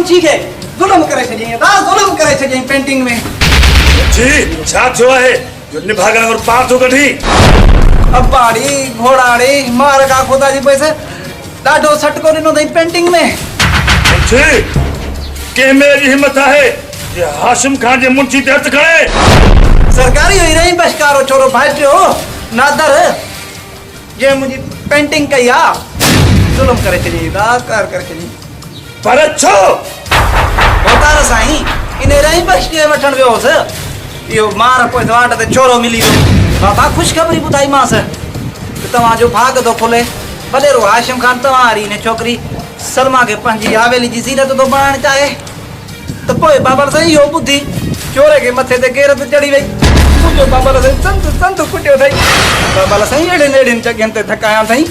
ठीक है जुल्म करे छे जुल्म करे छे पेंटिंग में जी छा जो है जो निभागन और पास हो गठी अब बाड़ी घोड़ाड़ी मार का खुदा जी पैसे डाडो सटको दिनो दई पेंटिंग में जी के मेरी हिम्मत है ये हाशिम खान जे मुंशी ते हथ खणे सरकारी हुई रही बशकारो छोरो भाइटियो नादर जे मुझी पेंटिंग कया जुल्म करे छे कार करे छे पर छो होता न साईं इने रही बख्श के वठण वियो से यो मार पोइ वाट ते छोरो मिली वियो बाबा खुशखबरी बुधाई मां से तवा जो भाग तो खुले भले रो हाशिम खान तवारी ने छोकरी सलमा के पंजी हवेली जी सीरत तो बनाण चाहे तो पोइ बाबा सही यो बुद्धि चोरे के मथे ते गेरत चढ़ी वई मुझो बाबा से संत संत कुटियो थई बाबा सही एड़े नेड़े जगहन ते थकाया थई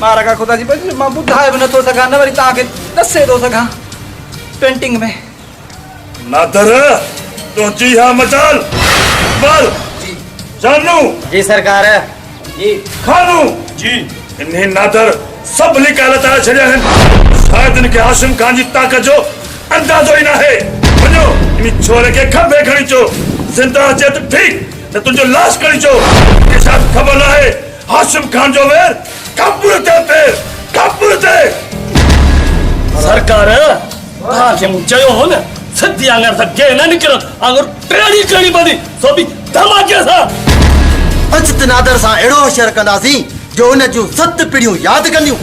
मारा का खुदा जी बस मां बुधाए भी न तो सका न वरी ता के दसे दो सका पेंटिंग में नादर तो जी हां मचाल बोल जी जानू जी सरकार जी खानू जी इन्हें नादर सब निकालता छड़िया हैं शायद इनके हाशिम खान जी ताकत जो अंदाजो ही ना है वञो इन छोरे के खंबे खणी चो जिंदा अचे तो ठीक न तुझो लाश खणी चो के साथ खबर ना है हाशिम खान जो वेर कपूर ते सरकार हाशिम चयो हो न सदी आंगर सा के न निकल आंगर टेड़ी कणी बदी सो भी धमाके सा अचत नादर सा एड़ो होशियार कंदासी जो उन जूं 7 पीढ़ियूं याद कंदियूं